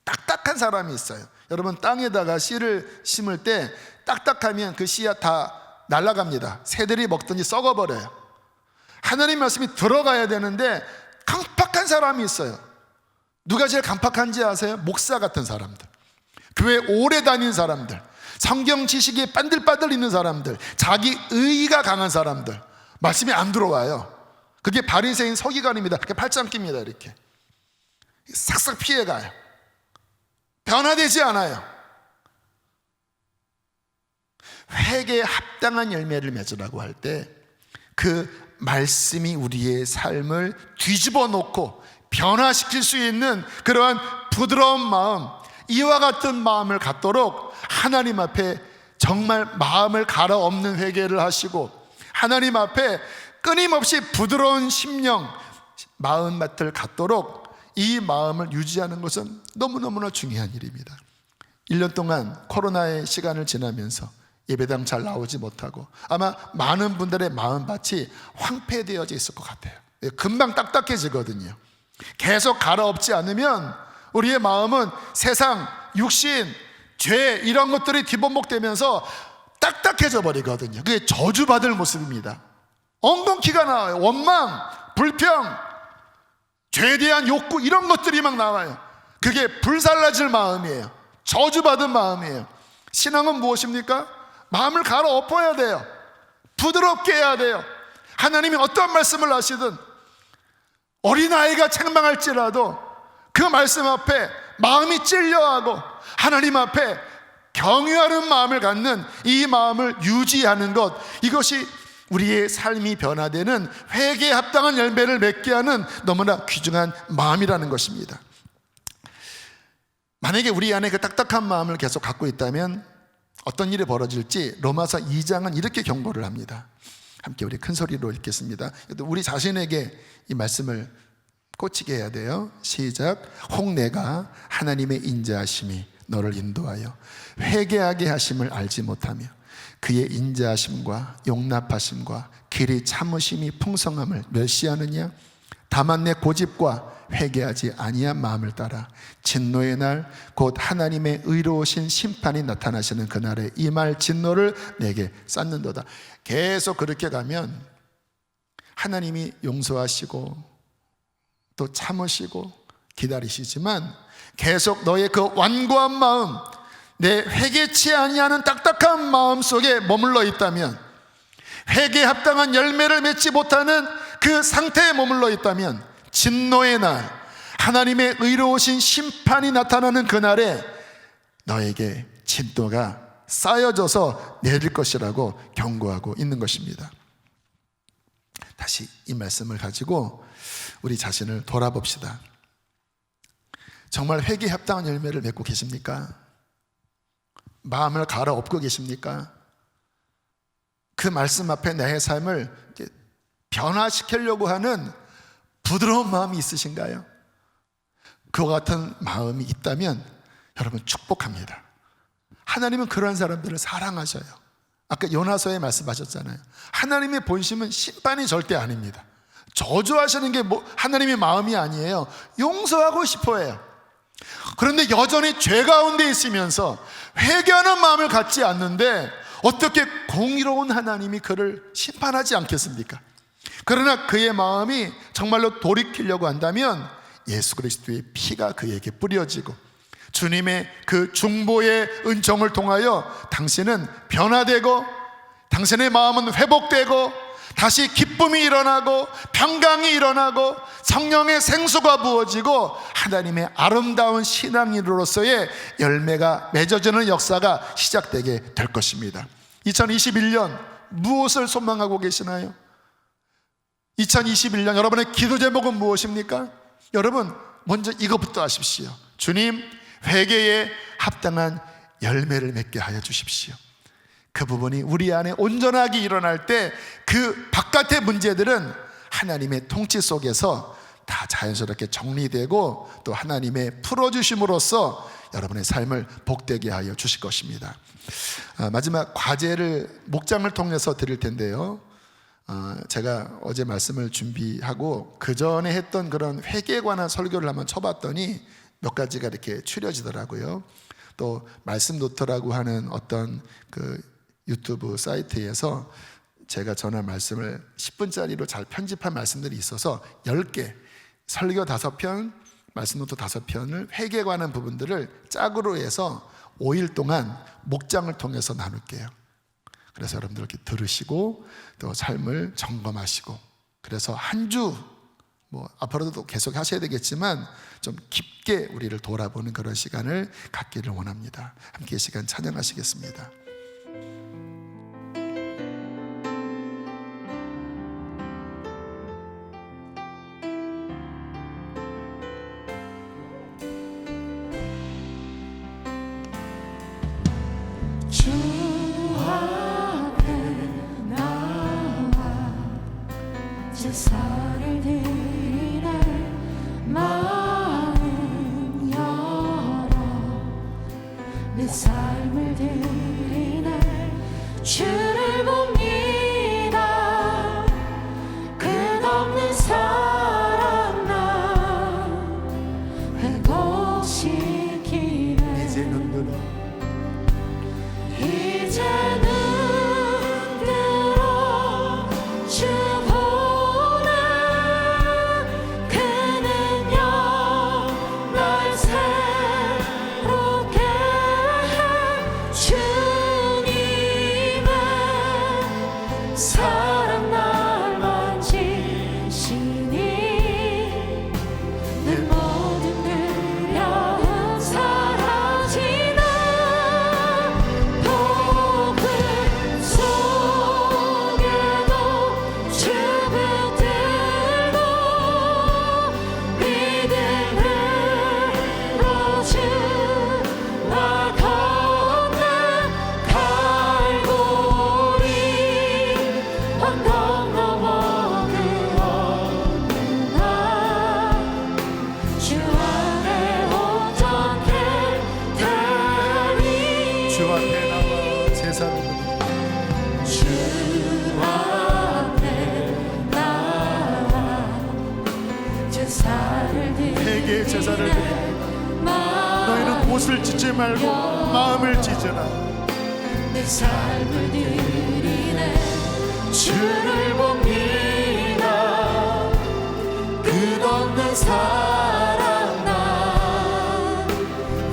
[SPEAKER 1] 딱딱한 사람이 있어요. 여러분, 땅에다가 씨를 심을 때 딱딱하면 그 씨야 다 날아갑니다. 새들이 먹든지 썩어버려요. 하나님 말씀이 들어가야 되는데 강팍한 사람이 있어요. 누가 제일 강팍한지 아세요? 목사 같은 사람들, 교회 오래 다닌 사람들, 성경 지식이 반들반들 있는 사람들, 자기 의의가 강한 사람들, 말씀이 안 들어와요. 그게 바리새인 서기관입니다. 이렇게 팔짱 낍니다. 이렇게 싹싹 피해가요. 변화되지 않아요. 회개에 합당한 열매를 맺으라고 할 때 그 말씀이 우리의 삶을 뒤집어 놓고 변화시킬 수 있는 그러한 부드러운 마음, 이와 같은 마음을 갖도록 하나님 앞에 정말 마음을 갈아엎는 회개를 하시고 하나님 앞에 끊임없이 부드러운 심령, 마음밭을 갖도록 이 마음을 유지하는 것은 너무너무나 중요한 일입니다. 1년 동안 코로나의 시간을 지나면서 예배당 잘 나오지 못하고 아마 많은 분들의 마음밭이 황폐되어져 있을 것 같아요. 금방 딱딱해지거든요. 계속 갈아엎지 않으면 우리의 마음은 세상, 육신, 죄 이런 것들이 뒤범벅되면서 딱딱해져 버리거든요. 그게 저주받을 모습입니다. 엉겅퀴가 나와요. 원망, 불평, 죄에 대한 욕구 이런 것들이 막 나와요. 그게 불살라질 마음이에요. 저주받은 마음이에요. 신앙은 무엇입니까? 마음을 갈아엎어야 돼요. 부드럽게 해야 돼요. 하나님이 어떤 말씀을 하시든 어린아이가 책망할지라도 그 말씀 앞에 마음이 찔려하고 하나님 앞에 경유하는 마음을 갖는 이 마음을 유지하는 것, 이것이 우리의 삶이 변화되는 회개에 합당한 열매를 맺게 하는 너무나 귀중한 마음이라는 것입니다. 만약에 우리 안에 그 딱딱한 마음을 계속 갖고 있다면 어떤 일이 벌어질지 로마서 2장은 이렇게 경고를 합니다. 함께 우리 큰 소리로 읽겠습니다. 우리 자신에게 이 말씀을 꽂히게 해야 돼요. 시작. 혹 내가 하나님의 인자하심이 너를 인도하여 회개하게 하심을 알지 못하며 그의 인자하심과 용납하심과 길이 참으심이 풍성함을 멸시하느냐? 다만 내 고집과 회개하지 아니한 마음을 따라 진노의 날 곧 하나님의 의로우신 심판이 나타나시는 그날에 이 말 진노를 내게 쌓는도다. 계속 그렇게 가면 하나님이 용서하시고 또 참으시고 기다리시지만 계속 너의 그 완고한 마음, 내 회개치 아니하는 딱딱한 마음 속에 머물러 있다면, 회개에 합당한 열매를 맺지 못하는 그 상태에 머물러 있다면 진노의 날, 하나님의 의로우신 심판이 나타나는 그날에 너에게 진노가 쌓여져서 내릴 것이라고 경고하고 있는 것입니다. 다시 이 말씀을 가지고 우리 자신을 돌아봅시다. 정말 회개에 합당한 열매를 맺고 계십니까? 마음을 갈아엎고 계십니까? 그 말씀 앞에 내 삶을 변화시키려고 하는 부드러운 마음이 있으신가요? 그와 같은 마음이 있다면 여러분 축복합니다. 하나님은 그러한 사람들을 사랑하셔요. 아까 요나서에 말씀하셨잖아요. 하나님의 본심은 심판이 절대 아닙니다. 저주하시는 게 하나님의 마음이 아니에요. 용서하고 싶어 해요. 그런데 여전히 죄 가운데 있으면서 회개하는 마음을 갖지 않는데 어떻게 공의로운 하나님이 그를 심판하지 않겠습니까? 그러나 그의 마음이 정말로 돌이키려고 한다면 예수 그리스도의 피가 그에게 뿌려지고 주님의 그 중보의 은총을 통하여 당신은 변화되고 당신의 마음은 회복되고 다시 기쁨이 일어나고 평강이 일어나고 성령의 생수가 부어지고 하나님의 아름다운 신앙인으로서의 열매가 맺어지는 역사가 시작되게 될 것입니다. 2021년 무엇을 소망하고 계시나요? 2021년 여러분의 기도 제목은 무엇입니까? 여러분 먼저 이것부터 하십시오. 주님, 회개에 합당한 열매를 맺게 하여 주십시오. 그 부분이 우리 안에 온전하게 일어날 때 그 바깥의 문제들은 하나님의 통치 속에서 다 자연스럽게 정리되고 또 하나님의 풀어주심으로써 여러분의 삶을 복되게 하여 주실 것입니다. 마지막 과제를 목장을 통해서 드릴 텐데요. 제가 어제 말씀을 준비하고 그 전에 했던 그런 회개에 관한 설교를 한번 쳐봤더니 몇 가지가 이렇게 추려지더라고요. 또 말씀 노트라고 하는 어떤 그 유튜브 사이트에서 제가 전한 말씀을 10분짜리로 잘 편집한 말씀들이 있어서 10개, 설교 5편, 말씀 노트 5편을 회개에 관한 부분들을 짝으로 해서 5일 동안 목장을 통해서 나눌게요. 그래서 여러분들 이렇게 들으시고 또 삶을 점검하시고, 그래서 한 주 앞으로도 계속 하셔야 되겠지만 좀 깊게 우리를 돌아보는 그런 시간을 갖기를 원합니다. 함께 이 시간 찬양하시겠습니다. 회개의 제사를 드리고 너희는 옷을 찢지 말고 마음을 찢으라.
[SPEAKER 3] 내 삶을 드리네. 주를 봅니다. 끝없는 사랑 나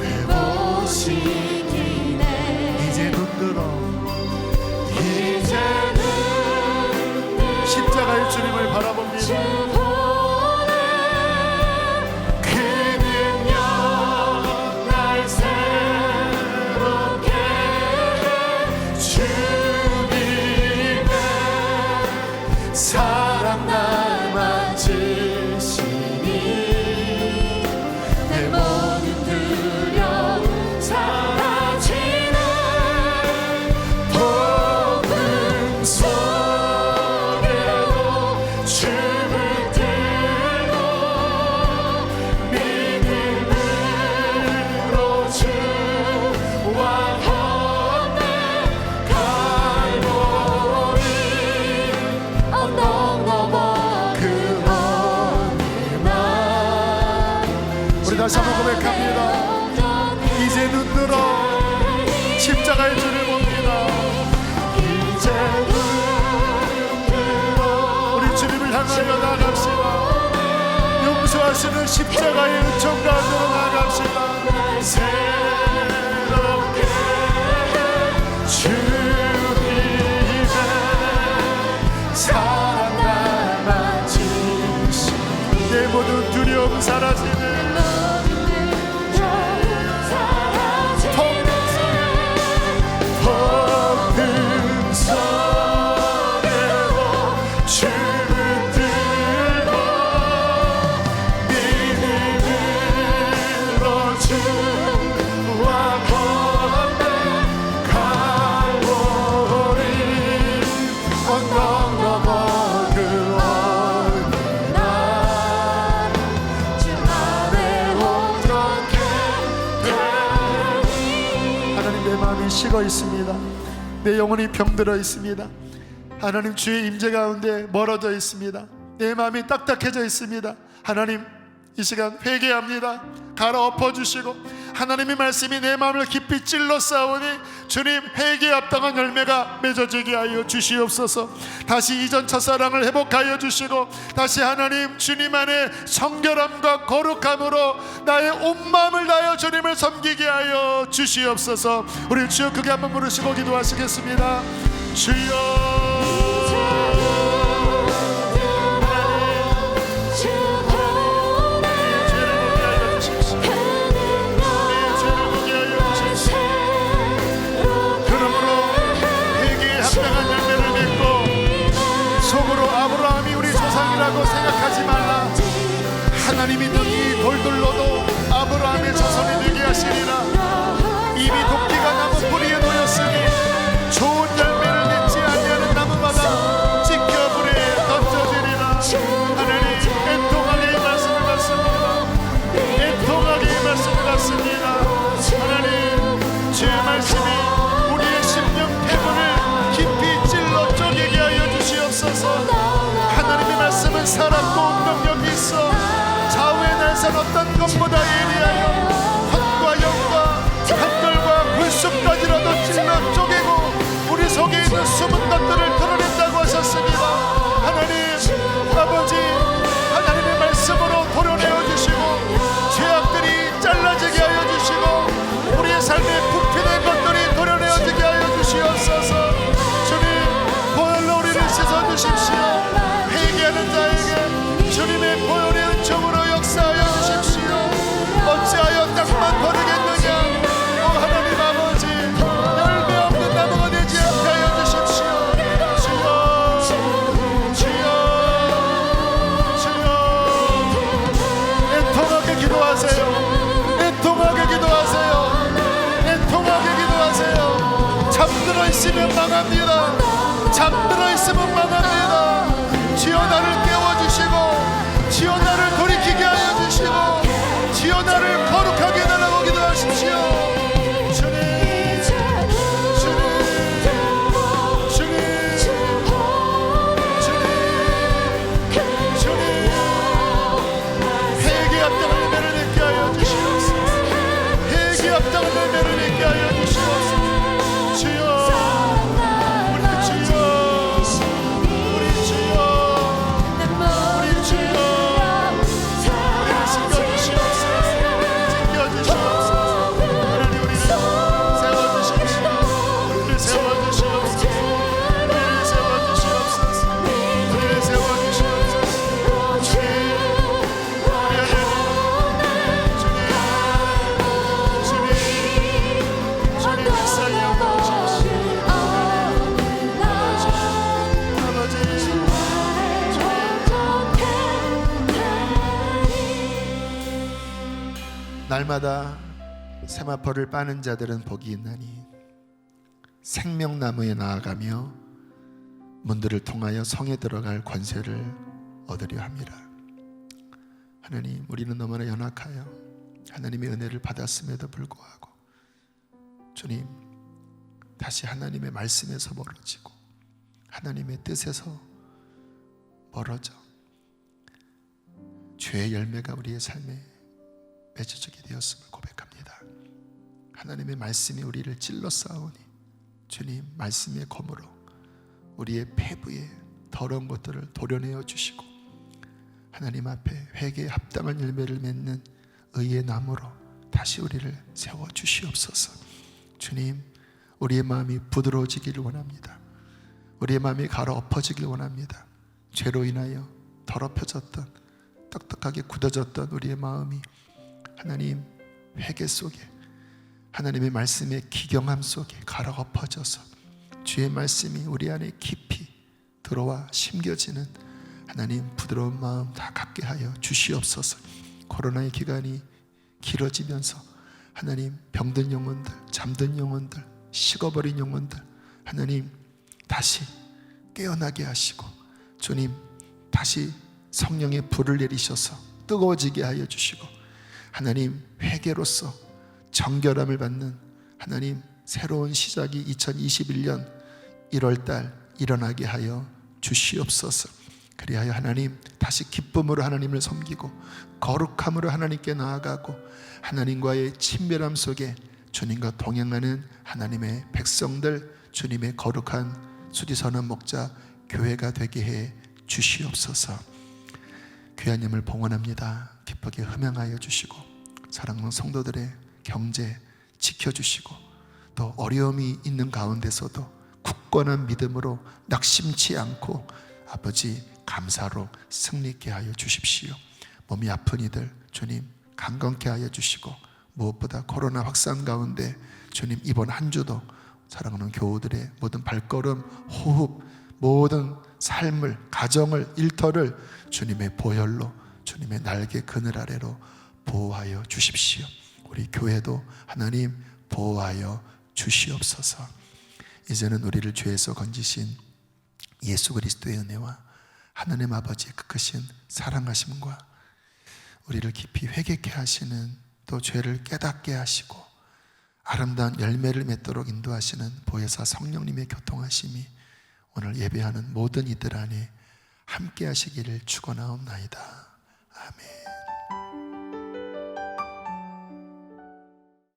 [SPEAKER 3] 회복시키네.
[SPEAKER 1] 이제 눈 들어
[SPEAKER 3] 이제는
[SPEAKER 1] 십자가의 주님을 바라봅니다.
[SPEAKER 3] 그 능력 날 새롭게 해. 주님의 사랑 날 만지시니 내 모든 두려움 사라지네. 폭풍 속에도 춤을 들고 믿음으로 주와 함께 갈보리 언덕 넘어 그 어느 날
[SPEAKER 1] 우리 다시 한번 고백합니다. 이제 눈 들어 십자가의 주를 봅니다.
[SPEAKER 3] 이제 눈 들어
[SPEAKER 1] 우리 주님을 향하여 나아갑시다. 용서하시는 십자가의 은총 가운데로 나아갑시다.
[SPEAKER 3] 날 새롭게 해. 주님의 사랑 날 만지시니
[SPEAKER 1] 내 모든 두려움 사라지네.
[SPEAKER 3] 폭풍 속에도 춤을 들고 믿음으로 주와 함께 갈보리 언덕 넘어 그 어느 날 주 안에 어떻게 되니.
[SPEAKER 1] 하나님, 내 마음이 식어 있습니다. 내 영혼이 병들어 있습니다. 하나님, 주의 임재 가운데 멀어져 있습니다. 내 마음이 딱딱해져 있습니다. 하나님, 이 시간 회개합니다. 갈아엎어 주시고 하나님의 말씀이 내 마음을 깊이 찔러 싸우니 주님, 회개에 합당한 열매가 맺어지게 하여 주시옵소서. 다시 이전 첫사랑을 회복하여 주시고 다시 하나님 주님 안에 성결함과 거룩함으로 나의 온 마음을 다하여 주님을 섬기게 하여 주시옵소서. 우리 주여 크게 한번 부르시고 기도하시겠습니다. 주여, 아브라함이 우리 조상이라고 생각하지 말라. 하나님이 능히 돌들로도 아브라함의 자손이 되게 하시리라. 이미 도끼가 나무 뿌리에 놓였으니 좋은 열매를 맺지 아니하는 나무마다 찢겨 불에 던져지리라. 하나님, 애통하게 이 말씀을 받습니다. 애통하게 이 말씀을 받습니다. 하나님, 주의 말씀이 우리의 심령 패분을 깊이 찔러 쪼개게 하여 주시옵소서. 하나님의 말씀은 살았고 운명력이 있어 좌우의 날선 어떤 것보다 예리하여 헛과 영과 한결과 불쑥까지라도 찔러 쪼개고 우리 속에 있는 숨은 것들을 드러낸다고 하셨습니다. 하나님 아버지, 하나님의 말씀으로 도려내어 주시고 죄악들이 잘라지게 하여 주시고 우리의 삶에 부패된 것들이 도려내어지게 하여 주시옵소서. 주님, 보혈로 우리를 씻어주십시오. 회개하는 자에게 주님의 보혈의 은총으로 역사하여 주십시오. 어찌하여 땅만 버리겠느냐. 하나님 아버지, 열매 없는 나무가 되지 않게 하여 주십시오. 주여, 주여, 주여. 애통하게 기도하세요. 애통하게 기도하세요. 애통하게 기도하세요. 잠들어 있으면 망합니다. 잠들어 있으면 망합니다. 주여, 나를 깨워주시고 주여, 나를 돌이키게 하여 주시고 주여, 나를 거룩하게 달라고 기도하십시오. 주님, 주님, 주님, 주님, 주님. 회개 합당한 열매를 날마다 세마포를 빠는 자들은 복이 있나니 생명나무에 나아가며 문들을 통하여 성에 들어갈 권세를 얻으려 함이라. 하나님, 우리는 너무나 연약하여 하나님의 은혜를 받았음에도 불구하고 주님, 다시 하나님의 말씀에서 멀어지고 하나님의 뜻에서 멀어져 죄의 열매가 우리의 삶에 맺어지게 되었음을 고백합니다. 하나님의 말씀이 우리를 찔러 싸우니 주님, 말씀의 검으로 우리의 폐부에 더러운 것들을 도려내어 주시고 하나님 앞에 회개에 합당한 열매를 맺는 의의 나무로 다시 우리를 세워 주시옵소서. 주님, 우리의 마음이 부드러워지기를 원합니다. 우리의 마음이 가로 엎어지길 원합니다. 죄로 인하여 더럽혀졌던, 떡떡하게 굳어졌던 우리의 마음이 하나님 회개 속에, 하나님의 말씀의 기경함 속에 가로 엎어져서 주의 말씀이 우리 안에 깊이 들어와 심겨지는 하나님 부드러운 마음 다 갖게 하여 주시옵소서. 코로나의 기간이 길어지면서 하나님 병든 영혼들, 잠든 영혼들, 식어버린 영혼들 하나님 다시 깨어나게 하시고 주님 다시 성령의 불을 내리셔서 뜨거워지게 하여 주시고 하나님 회개로서 정결함을 받는 하나님 새로운 시작이 2021년 1월달 일어나게 하여 주시옵소서. 그리하여 하나님 다시 기쁨으로 하나님을 섬기고 거룩함으로 하나님께 나아가고 하나님과의 친밀함 속에 주님과 동행하는 하나님의 백성들, 주님의 거룩한 수지선언 목자 교회가 되게 해 주시옵소서. 귀한 님을 봉헌합니다. 기쁘게 흠양하여 주시고 사랑하는 성도들의 경제 지켜주시고 또 어려움이 있는 가운데서도 굳건한 믿음으로 낙심치 않고 아버지 감사로 승리케 하여 주십시오. 몸이 아픈 이들 주님 강건케 하여 주시고 무엇보다 코로나 확산 가운데 주님 이번 한 주도 사랑하는 교우들의 모든 발걸음, 호흡, 모든 삶을, 가정을, 일터를 주님의 보혈로 주님의 날개 그늘 아래로 보호하여 주십시오. 우리 교회도 하나님 보호하여 주시옵소서. 이제는 우리를 죄에서 건지신 예수 그리스도의 은혜와 하나님 아버지의 그 크신 사랑하심과 우리를 깊이 회개케 하시는 또 죄를 깨닫게 하시고 아름다운 열매를 맺도록 인도하시는 보혜사 성령님의 교통하심이 오늘 예배하는 모든 이들 안에 함께 하시기를 축원하옵나이다. 아멘.